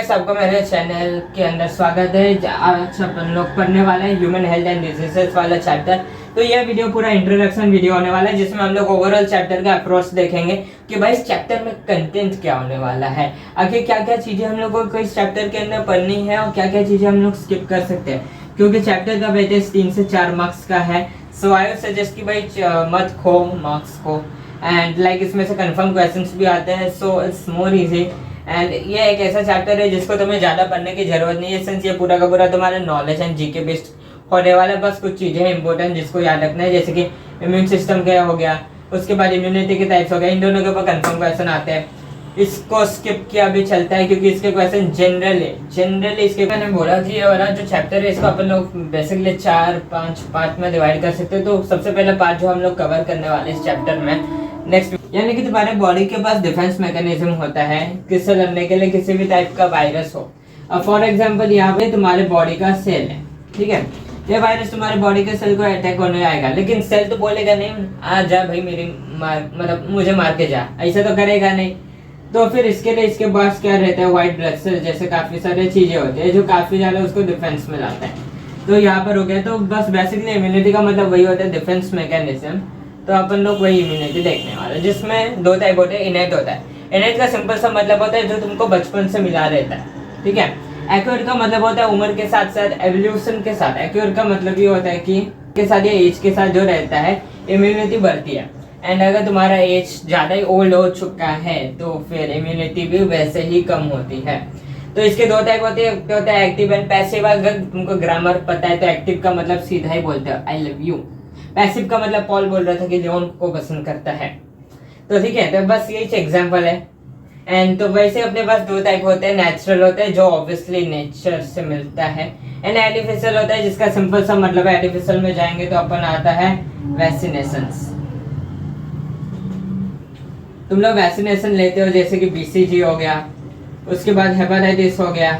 सबको मेरे चैनल के अंदर स्वागत है। आज अपन लोग पढ़ने वाले हैं ह्यूमन हेल्थ एंड डिजीजेस वाला चैप्टर। तो यह वीडियो पूरा इंट्रोडक्शन वीडियो होने वाला है, जिसमें हम लोग ओवरऑल चैप्टर का अप्रोच देखेंगे कि भाई इस चैप्टर में कंटेंट क्या होने वाला है, आखिर क्या क्या चीज़ें हम लोगों को इस चैप्टर के अंदर पढ़नी है और क्या क्या चीज़ें हम लोग स्किप कर सकते हैं, क्योंकि चैप्टर का वेटेज 3 से 4 मार्क्स का है। सो आई वुड सजेस्ट कि भाई मत खो मार्क्स को, एंड लाइक इसमें से कंफर्म क्वेश्चंस भी आते हैं, so it's more easy. And ये एक ऐसा चैप्टर है जिसको तुम्हें ज़्यादा पढ़ने की जरूरत नहीं है, सिंस ये पूरा का पूरा तुम्हारा नॉलेज एंड जीके बेस्ड होने वाला है। बस कुछ चीज़ें हैं इंपॉर्टेंट जिसको याद रखना है, जैसे कि इम्यून सिस्टम क्या हो गया, उसके बाद इम्यूनिटी के टाइप्स हो गए, इन दोनों के ऊपर कंफर्म क्वेश्चन आते हैं। इसको स्किप किया भी चलता है क्योंकि इसके क्वेश्चन जनरली इसके मैंने बोला कि ये वाला जो चैप्टर है इसको अपन लोग बेसिकली 4-5 पार्ट में डिवाइड कर सकते हैं। तो सबसे पहला पार्ट जो हम लोग कवर करने वाले इस चैप्टर में नेक्स्ट, यानी कि तुम्हारे बॉडी के पास डिफेंस मैकेनिज्म होता है किससे लड़ने के लिए, किसी भी टाइप का वायरस हो। अब फॉर एग्जांपल यहाँ पे तुम्हारे बॉडी का सेल है, ठीक है, ये वायरस तुम्हारे बॉडी के सेल को अटैक होने आएगा, लेकिन सेल तो बोलेगा नहीं आ जा भाई मेरी मतलब मुझे मार के जा, ऐसा तो करेगा नहीं। तो फिर इसके लिए इसके पास क्या रहता है, व्हाइट ब्लड सेल जैसे काफी सारी चीजें होती है जो काफी ज्यादा उसको डिफेंस में लाता है। तो यहाँ पर हो गया, तो बस बेसिकली इम्यूनिटी का मतलब वही होता है डिफेंस मैकेनिज्म। तो अपन लोग वही इम्यूनिटी देखने वाले, जिसमें दो टाइप होते हैं। इनेट होता है, इनेट का सिंपल सा मतलब होता है जो तुमको बचपन से मिला रहता है, ठीक है। एक्वायर्ड का मतलब होता है उम्र के साथ साथ एवोल्यूशन के साथ। एक्वायर्ड का मतलब ये होता है कि के साथ या एज के साथ जो रहता है इम्यूनिटी बढ़ती है। एंड अगर तुम्हारा एज ज़्यादा ही ओल्ड हो चुका है तो फिर इम्यूनिटी भी वैसे ही कम होती है। तो इसके दो टाइप होते हैं, होता है एक्टिव एंड पैसिव। अगर तुमको ग्रामर पता है तो एक्टिव का मतलब सीधा ही बोलते हो आई लव यू, पैसिव का मतलब पॉल बोल रहा था कि जॉन को पसंद करता है। तो ठीक है, तो बस यही एग्जांपल है। एंड तो वैसे अपने पास दो टाइप होते हैं, नेचुरल होता है जो ऑब्वियसली नेचर से मिलता है, एंड आर्टिफिशियल होता है जिसका सिंपल सा मतलब है, आर्टिफिशियल में जाएंगे तो अपन आता है वैक्सीनेशंस। तुम लोग वैक्सीनेशन लेते हो जैसे कि BCG हो गया, उसके बाद हेपेटाइटिस हो गया,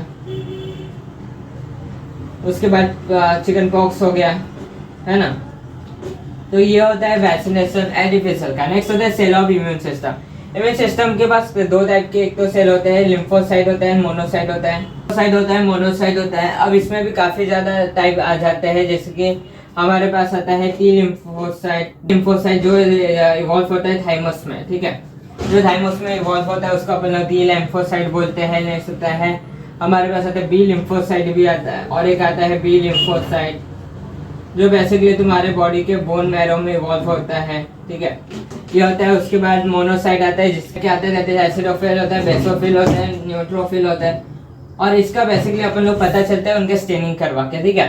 उसके बाद चिकन पॉक्स हो गया, है ना। तो ये होता है वैक्सीनेशन आर्टिफिशियल का। नेक्स्ट होता है cell of immune system. Immune system के पास दो टाइप के, एक तो सेल होते हैं लिम्फोसाइट होता है, मोनोसाइट होता है। मोनोसाइट होता है। अब इसमें भी काफी ज्यादा टाइप आ जाते हैं, जैसे कि हमारे पास आता है टी लिम्फोसाइट जो इवॉल्व होता है थाइमस में, ठीक है, जो थाइमस में इवॉल्व होता है उसको अपन टी लिम्फोसाइट बोलते हैं। नेक्स्ट होता है हमारे पास आता है बी लिम्फोसाइट भी आता है, और एक आता है बी लिम्फोसाइट जो बेसिकली तुम्हारे बॉडी के बोन मैरो में इवॉल्व होता है, ठीक है, ये होता है। उसके बाद मोनोसाइट आता है जिसके क्या आते रहते हैं, एसिडोफिल होता है, बेसोफिल होता है, न्यूट्रोफिल होता है, और इसका बेसिकली अपन लोग पता चलता है उनके स्टेनिंग करवा के, ठीक है।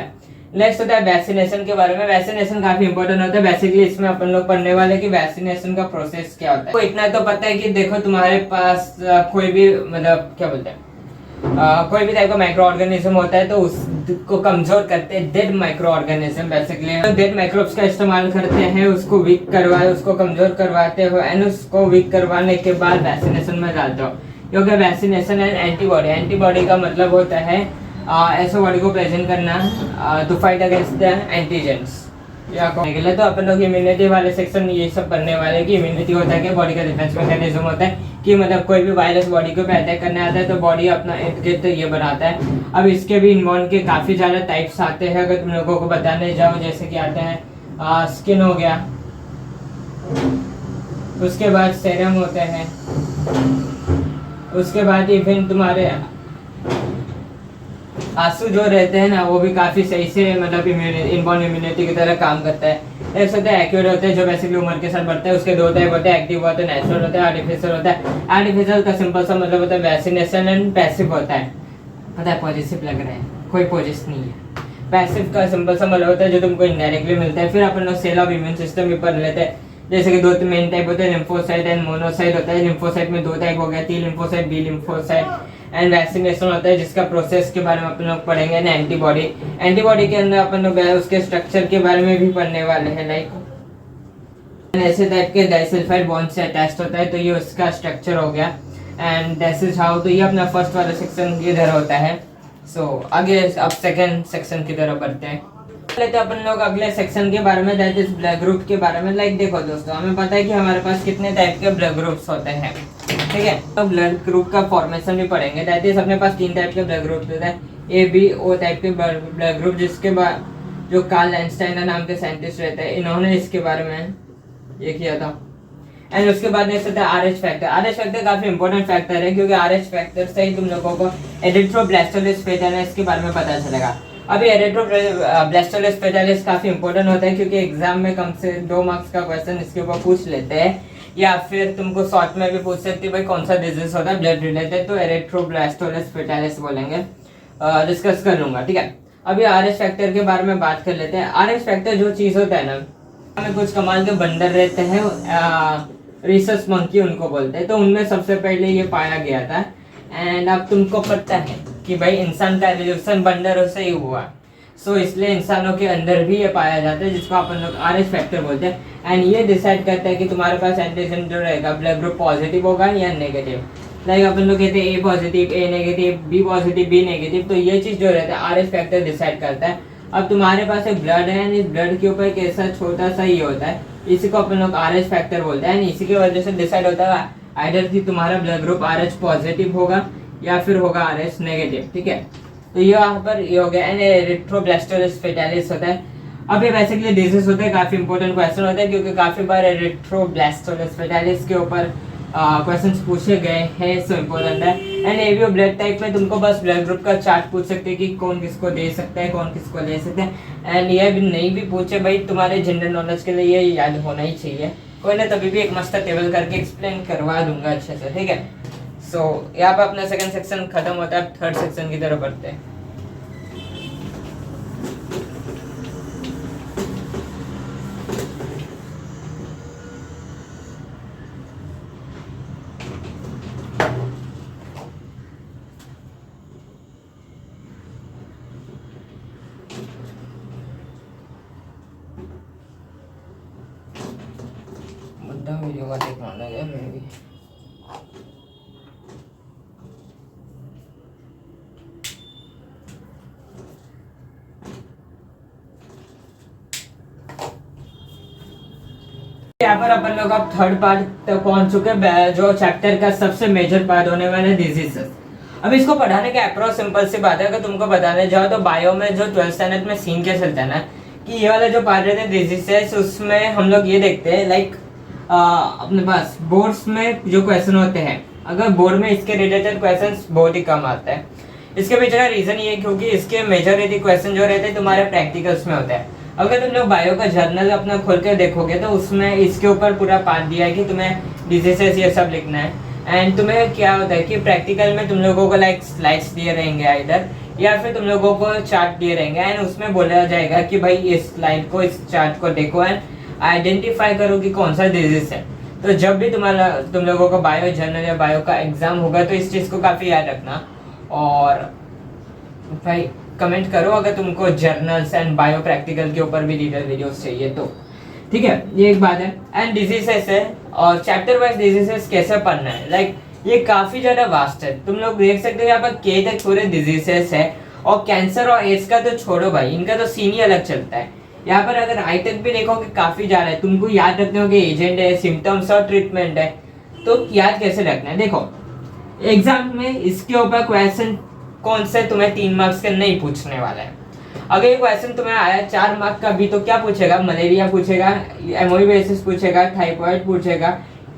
नेक्स्ट होता है वैक्सीनेशन के बारे में। वैक्सीनेशन काफी इंपॉर्टेंट होता है, बेसिकली इसमें अपन लोग पढ़ने वाले कि वैक्सीनेशन का प्रोसेस क्या होता है। तो इतना तो पता है कि देखो तुम्हारे पास कोई भी मतलब क्या बोलते हैं कोई भी टाइप का माइक्रो ऑर्गेनिज्म होता है तो उसको कमजोर करते हैं dead micro organism. Basically dead microbes का इस्तेमाल करते हैं, उसको वीक करवाए, उसको कमजोर करवाते हो, एंड उसको वीक करवाने के बाद वैक्सीनेशन में डालते हो, क्योंकि वैक्सीनेशन एंड एंटीबॉडी का मतलब होता है ऐसे बॉडी को प्रेजेंट करना to fight against the antigens या के लिए। तो अपन लोग इम्यूनिटी वाले सेक्शन ये सब पढ़ने वाले कि इम्यूनिटी होता है कि बॉडी का डिफेंस मैकेनिज्म होता है कि मतलब कोई भी वायरस बॉडी को अटैक करने आता है तो बॉडी अपना इर्द ये बनाता है। अब इसके भी इम्यून के काफ़ी ज़्यादा टाइप्स आते हैं, अगर तुम लोगों को बताने जाओ, जैसे कि आते हैं स्किन हो गया, उसके बाद सेरम होते हैं, उसके बाद इवन तुम्हारे आंसू जो रहते हैं ना वो भी काफ़ी सही से मतलब इनबॉर्न इम्यूनिटी की तरह काम करता है। एक होता है एक्यूरेट होता है जो बेसिकली उम्र के साथ बढ़ता है, उसके दो टाइप होते हैं, एक्टिव होता है, नेचुरल होता है, आर्टिफिशियल होता है। आर्टिफिशियल का सिंपल सा मतलब होता है वैक्सीनेशन एंड पैसिव होता है। पता है पॉजिटिव लग रहा है, कोई पॉजिटिव नहीं है। पैसिव का सिंपल सा मतलब होता है जो तुमको इनडायरेक्टली मिलता है। फिर अपन लोग सेल ऑफ इम्यून सिस्टम भी पढ़ लेते हैं, जैसे कि दो मेन टाइप होते हैं, लिम्फोसाइट एंड मोनोसाइट होता है। लिम्फोसाइट में दो टाइप हो गया, T lymphocyte, B lymphocyte, and vaccination होता है जिसका प्रोसेस के बारे में अपन लोग पढ़ेंगे। एंड एंटीबॉडी के अंदर अपन लोग उसके स्ट्रक्चर के बारे में भी पढ़ने वाले हैं, लाइक ऐसे टाइप के डाइसल्फाइड बॉन्ड से अटैच्ड होता है, तो ये उसका स्ट्रक्चर हो गया। एंड दिस इज हाउ, तो ये अपना फर्स्ट वाला सेक्शन किधर होता है। सो आगे अब सेकंड सेक्शन की तरफ बढ़ते हैं। तो अपन लोग अगले सेक्शन के बारे में, दैट इज ब्लड ग्रुप के बारे में। लाइक देखो दोस्तों, हमें पता है कि हमारे पास कितने टाइप के ब्लड ग्रुप्स होते हैं। ठीक है। तो ब्लड ग्रुप का फॉर्मेशन भी पढ़ेंगे। दैट इज अपने पास 3 टाइप के ब्लड ग्रुप होते हैं, ए बी ओ टाइप के ब्लड ग्रुप, जिसके बाद जो कार्ल लैंडस्टाइनर नाम के साइंटिस्ट रहते हैं, इन्होंने इसके बारे में ये किया था। एंड उसके बाद नेक्स्ट होता है आरएच फैक्टर। आरएच फैक्टर काफी इंपॉर्टेंट फैक्टर है, क्योंकि आरएच फैक्टर से ही तुम लोगों को एरिथ्रोब्लास्टोसिस फेटालिस के बारे में पता चलेगा। अभी एरिथ्रोब्लास्टोसिस फेटालिस काफी इंपॉर्टेंट होता है, क्योंकि एग्जाम में कम से 2 मार्क्स का क्वेश्चन इसके ऊपर पूछ लेते हैं, या फिर तुमको शॉर्ट में भी पूछ सकते भाई कौन सा डिजीज होता है ब्लड रिलेटेड, तो एरिथ्रोब्लास्टोसिस फेटालिस बोलेंगे, डिस्कस कर लूंगा। ठीक है, अभी आरएच फैक्टर के बारे में बात कर लेते हैं। आरएच फैक्टर जो चीज होता है ना, हमें कुछ कमाल के बंदर रहते हैं, रिसस मंकी उनको बोलते हैं, तो उनमें सबसे पहले ये पाया गया था। एंड अब तुमको पता है कि भाई इंसान का एवोल्यूशन बंदरों से ही हुआ, सो इसलिए इंसानों के अंदर भी ये पाया जाता है, जिसको अपन लोग आरएच फैक्टर बोलते हैं। एंड ये डिसाइड करता है कि तुम्हारे पास एंटीजन जो रहेगा ब्लड ग्रुप पॉजिटिव होगा या नेगेटिव। लाइक अपन लोग कहते हैं A positive, A negative, B positive, B negative, तो ये चीज जो रहता है आरएच फैक्टर डिसाइड करता है। अब तुम्हारे पास एक ब्लड है, इस ब्लड के ऊपर एक ऐसा छोटा सा ही होता है, इसी को अपन लोग आरएच फैक्टर बोलते हैं। इसी की वजह से डिसाइड होता है आइदर कि तुम्हारा ब्लड ग्रुप आरएच पॉजिटिव होगा या फिर होगा आरएच नेगेटिव। ठीक है, तो ये वहाँ पर ये हो गया। एंड एरिथ्रोब्लास्टोसिस फेटालिस होता है। अब ये बेसिकली डिजीज होता है, काफी इंपॉर्टेंट क्वेश्चन होता है, क्योंकि काफी बार एरिथ्रोब्लास्टोसिस फेटालिस के ऊपर क्वेश्चंस पूछे गए हैं, सो इम्पोर्टेंट है। एंड एबीओ ब्लड टाइप में तुमको बस ब्लड ग्रुप का चार्ट पूछ सकते हैं कि कौन किसको दे सकता है, कौन किसको ले सकते हैं। एंड ये भी नहीं भी पूछे भाई, तुम्हारे जनरल नॉलेज के लिए ये याद होना ही चाहिए। कोई ना, तभी भी एक मस्त टेबल करके एक्सप्लेन करवा दूंगा अच्छे से। ठीक है, सो यहाँ पे अपना सेकंड सेक्शन खत्म होता है, थर्ड सेक्शन की तरफ बढ़ते हैं। वीडियो का देखना लगे मैं भी। यहाँ पर अपन लोग अब थर्ड पार्ट तक पहुंच चुके हैं, जो चैप्टर का सबसे मेजर पार्ट होने वाले डिजीजेस। अब इसको पढ़ाने का अप्रोच सिंपल सी बात है, अगर तुमको बताने जाओ तो बायो में जो 12th स्टैंडर्ड में सीन क्या चलता है ना, कि ये वाला जो पार्ट रहते हैं डिजीजेस, उसमें हम लोग ये देखते हैं लाइक अपने पास बोर्ड्स में जो क्वेश्चन होते हैं, अगर बोर्ड में इसके रिलेटेड क्वेश्चंस बहुत ही कम आते हैं। इसके पीछे का रीजन ये है क्योंकि इसके मेजॉरिटी क्वेश्चन जो रहते हैं तुम्हारे प्रैक्टिकल्स में होते हैं। अगर तुम लोग बायो का जर्नल अपना खोल कर देखोगे तो उसमें इसके ऊपर पूरा पार्ट दिया है कि तुम्हें डिजीजेस ये सब लिखना है। एंड तुम्हें क्या होता है कि प्रैक्टिकल में तुम लोगों को लाइक स्लाइड्स दिए रहेंगे इधर, या फिर तुम लोगों को चार्ट दिए रहेंगे, एंड उसमें बोला जाएगा कि भाई इस स्लाइड को, इस चार्ट को देखो एंड आइडेंटिफाई करो कि कौन सा डिजीज है। तो जब भी तुम लोगों को बायो जर्नल या बायो का एग्जाम होगा तो इस चीज़ को काफ़ी याद रखना। और भाई कमेंट करो अगर तुमको जर्नल्स एंड बायो प्रैक्टिकल के ऊपर भी डिटेल वीडियोस चाहिए तो। ठीक है, ये एक बात है। एंड डिजीजेस है, और चैप्टर वाइज डिजीजेस कैसे पढ़ना है, लाइक ये काफ़ी ज़्यादा वास्ट है। तुम लोग देख सकते हो यहाँ पर के तक पूरे डिजीजेस है, और कैंसर और एड्स का तो छोड़ो भाई, इनका तो सीन ही अलग चलता है। यहाँ पर अगर आई तक भी देखोगे काफी ज्यादा है, तुमको याद रखने होंगे एजेंट है, सिम्टम्स और ट्रीटमेंट है, तो याद कैसे रखना है। देखो एग्जाम में इसके ऊपर क्वेश्चन कौन से तुम्हें 3 मार्क्स के नहीं पूछने वाला है। अगर ये क्वेश्चन तुम्हें आया 4 मार्क्स का भी, तो क्या पूछेगा, मलेरिया पूछेगा, एमोइबेसिस पूछेगा, थाइफॉइड पूछेगा,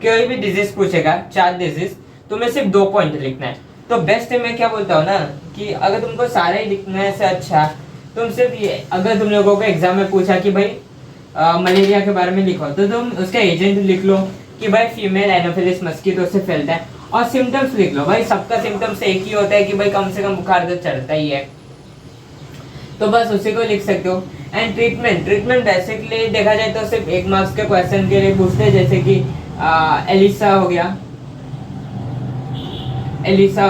कोई भी डिजीज पूछेगा, 4 डिजीज, तुम्हें सिर्फ 2 पॉइंट लिखना है। तो बेस्ट है, मैं क्या बोलता हूँ ना कि अगर तुमको सारे ही लिखने से अच्छा तुम सिर्फ ये, अगर तुम लोगों को एग्जाम में पूछा कि भाई मलेरिया के बारे में लिखो, तो तुम उसका एजेंट लिख लो कि भाई फीमेल एनोफिलिस मस्कीटो से फैलता है, और सिम्टम्स लिख लो। भाई सबका सिम्टम्स एक ही होता है कि भाई कम से कम बुखार तो चढ़ता ही है, तो बस उसी को लिख सकते हो। एंड ट्रीटमेंट बेसिकली देखा जाए तो सिर्फ 1 मार्क्स के क्वेश्चन के लिए पूछते हैं, जैसे कि एलिसा हो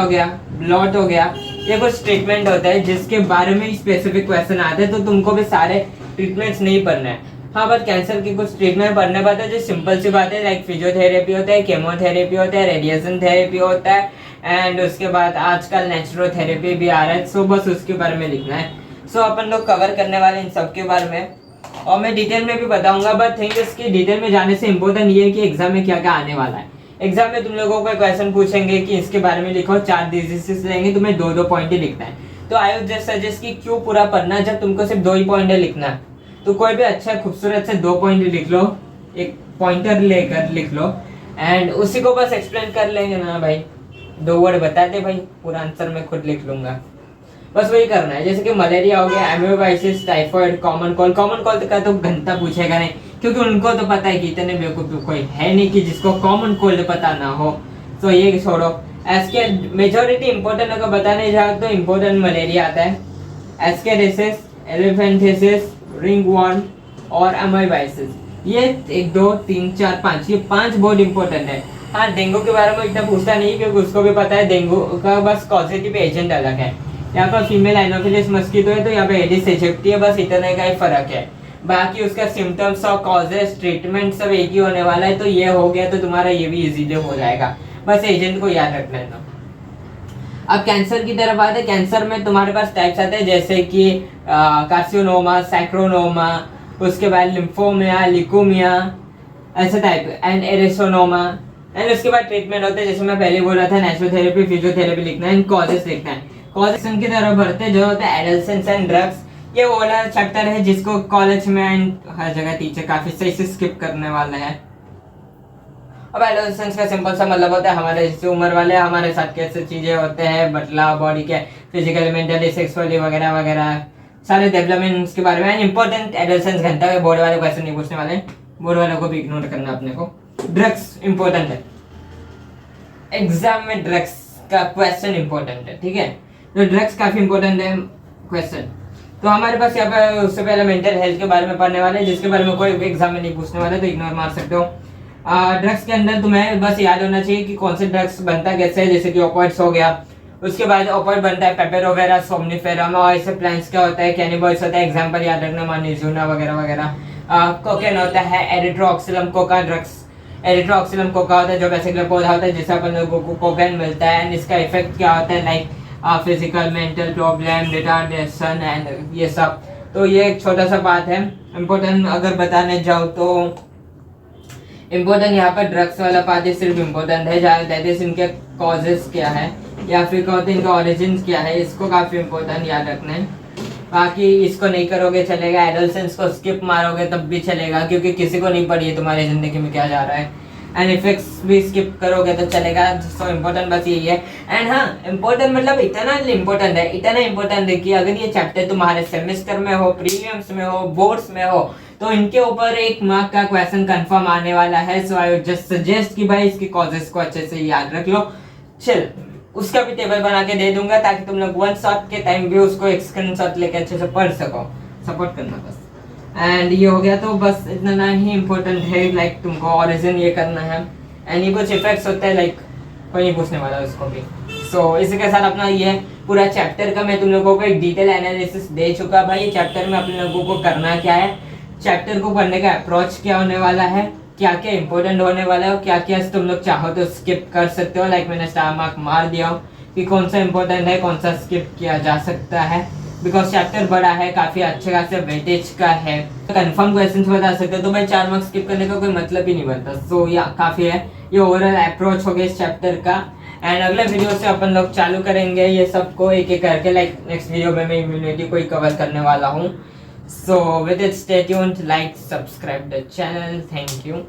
गया, ब्लॉट हो गया, ये कुछ ट्रीटमेंट होता है जिसके बारे में स्पेसिफिक क्वेश्चन आते हैं। तो तुमको भी सारे ट्रीटमेंट्स नहीं पढ़ना है। हाँ, बट कैंसर की कुछ ट्रीटमेंट पढ़ने पाते हैं जो सिंपल सी बात है, लाइक फिजियोथेरेपी होता है, केमोथेरेपी होता है, रेडिएशन थेरेपी होता है, एंड उसके बाद आजकल नेचुरोथेरेपी भी आ रहा है। सो बस उसके बारे में लिखना है। सो अपन लोग कवर करने वाले इन सब के बारे में, और मैं डिटेल में भी बताऊंगा। बट थिंग इसकी डिटेल में जाने से इम्पोर्टेंट ये है कि एग्जाम में क्या क्या आने वाला है। एग्जाम में तुम लोगों को क्वेश्चन पूछेंगे कि इसके बारे में लिखो, 4 डिजीजेस लेंगे, तुम्हें 2-2 पॉइंट ही लिखना है। तो आई वुड जस्ट सजेस्ट कि क्यों पूरा पढ़ना जब तुमको सिर्फ 2 ही पॉइंट लिखना है। तो कोई भी अच्छा खूबसूरत से 2 पॉइंट लिख लो, एक पॉइंटर लेकर लिख लो एंड उसी को बस एक्सप्लेन कर लेंगे ना भाई, 2 वर्ड बता दे भाई, पूरा आंसर मैं खुद लिख लूंगा। बस वही करना है। जैसे कि मलेरिया हो गया, amoebiasis, typhoid, common cold. Common cold का तो घंटा पूछेगा नहीं, क्योंकि उनको तो पता है कि इतने बेवकूफ कोई है नहीं कि जिसको कॉमन कोल्ड पता ना हो। तो ये छोड़ो। एसके मेजोरिटी इंपॉर्टेंट अगर बताने जाओ तो इंपॉर्टेंट मलेरिया आता है, एस्केरिसिस, एलिफेंटिसिस, रिंगवॉर्म और एमोबाइसिस। ये 1 2 3 4 5, ये 5 बहुत इंपॉर्टेंट है। हाँ, डेंगू के बारे में इतना पूछता नहीं क्योंकि उसको भी पता है डेंगू का बस कॉजेटिव एजेंट अलग है। यहाँ पर फीमेल एनोफिलिस मस्कीटो है तो यहाँ पे एडिस एजिप्टी है, बस इतने का ही फर्क है। बाकी उसका सिम्टम्स और कॉजेस, ट्रीटमेंट सब एक ही होने वाला है। तो ये हो गया तो तुम्हारा ये भी इजीली हो जाएगा, बस एजेंट को याद रखना है। तो अब कैंसर की तरफ आते हैं। कैंसर में तुम्हारे पास टाइप्स आते हैं जैसे कि कार्सिनोमा, सैक्रोनोमा, उसके बाद लिम्फोमिया, लिकोमिया, ऐसे टाइप, एंड एरिसोनोमा। एंड उसके बाद ट्रीटमेंट होते हैं, जैसे मैं पहले बोला था, नेचुरोथेरेपी, फिजियोथेरेपी लिखना है, एंड कॉजेस लिखना है। कॉजेस की तरफ बढ़ते हैं, जो होता है एडल्सेंस एंड ड्रग्स। ये वो वाला चैप्टर है जिसको कॉलेज में एंड हर जगह टीचर काफी सही से स्किप करने वाले हैं। अब एडोलेसेंस का सिंपल सा मतलब होता है हमारे जैसे उम्र वाले हमारे साथ कैसे चीजें होते हैं, बदलाव बॉडी के, फिजिकली, मेंटली, सेक्सुअली वगैरह वगैरह सारे डेवलपमेंट्स के बारे में। इंपॉर्टेंट एडोलेसेंस घंटा के बोर्ड वाले क्वेश्चन नहीं पूछने वाले, बोर्ड वालों को भी इग्नोर करना अपने को। ड्रग्स इंपॉर्टेंट है, एग्जाम में ड्रग्स का क्वेश्चन इंपॉर्टेंट है, ठीक है। तो ड्रग्स काफी इंपॉर्टेंट है क्वेश्चन। तो हमारे पास यहाँ पे उससे पहले मेंटल हेल्थ के बारे में पढ़ने वाले हैं, जिसके बारे में कोई एग्जाम में नहीं पूछने वाले, तो इग्नोर मार सकते हो। ड्रग्स के अंदर तुम्हें बस याद होना चाहिए कि कौन से ड्रग्स बनता कैसे है, जैसे कि ओपिएट्स हो गया, उसके बाद ओपिएट बनता है पेपेरोवेरा, सोमनिफेरम, और ऐसे प्लांट्स क्या होता है, कैनिबॉइड्स होता है, एग्जांपल याद रखना, मानिजुना वगैरह वगैरह। कोकेन होता है, एरिथ्रोक्सिलम कोका ड्रग्स, एरिथ्रोक्सिलम कोका होता है जो बेसिकली पौधा होता है जिससे अपन लोगों को कोकेन मिलता है। एंड इसका इफेक्ट क्या होता है, like physical, mental problem, retardation and ये सब। तो ये एक छोटा सा बात है। इम्पोर्टेंट अगर बताने जाओ तो इम्पोर्टेंट यहाँ पर ड्रग्स वाला पार्ट सिर्फ इम्पोर्टेंट है, दैट इज इनके कॉजेस क्या है या फिर कहते इनका ओरिजिन क्या है, इसको काफी इम्पोर्टेंट याद रखना है। बाकी इसको नहीं करोगे चलेगा, एडोलेसेंस को स्किप मारोगे तब भी चलेगा क्योंकि किसी को नहीं पड़ी है तुम्हारी जिंदगी में क्या जा रहा है। एंड इफेक्ट्स भी स्किप करोगे तो चलेगा। सो इम्पोर्टेंट बस यही है। एंड हाँ, इम्पोर्टेंट मतलब इतना इम्पोर्टेंट है, इतना इम्पोर्टेंट है कि अगर ये चैप्टर तुम्हारे सेमेस्टर में हो, प्रीलिम्स में हो, बोर्ड्स में हो, तो इनके ऊपर 1 मार्क का क्वेश्चन कंफर्म आने वाला है। सो आई वुड जस्ट सजेस्ट कि भाई इसकी कॉजेस को अच्छे से याद रख लो। चल, उसका भी टेबल बना के दे दूंगा ताकि तुम लोग 1 शॉट के टाइम भी उसको एक स्क्रीनशॉट लेके अच्छे से पढ़ सको। सपोर्ट करना बस। एंड ये हो गया तो बस इतना ही इम्पोर्टेंट है, लाइक तुमको ओरिजिन ये करना है। एंड ये कुछ इफेक्ट्स होते हैं, लाइक कोई नहीं पूछने वाला उसको भी। सो इसी के साथ अपना ये पूरा चैप्टर का मैं तुम लोगों को एक डिटेल एनालिसिस दे चुका। भाई चैप्टर में अपने लोगों को करना क्या है, चैप्टर को पढ़ने का अप्रोच क्या होने वाला है, क्या क्या इंपॉर्टेंट होने वाला है, क्या क्या तुम लोग चाहो तो स्किप कर सकते हो। लाइक मैंने स्टार मार्क मार दिया हूँ कि कौन सा इंपॉर्टेंट है, कौन सा स्किप किया जा सकता है, बिकॉज चैप्टर बड़ा है, काफी अच्छे खासे वेटेज का है। कंफर्म क्वेश्चंस बता सकते हो, तो भाई 4 मार्क्स स्किप करने का कोई मतलब ही नहीं बनता। सो या काफी है, ये ओवरऑल अप्रोच हो गया इस चैप्टर का। एंड अगले वीडियो से अपन लोग चालू करेंगे ये सबको एक एक करके। लाइक नेक्स्ट वीडियो में मैं इम्यूनिटी को ही कवर करने वाला हूँ। So with it, stay tuned, like, subscribe the channel. Thank you.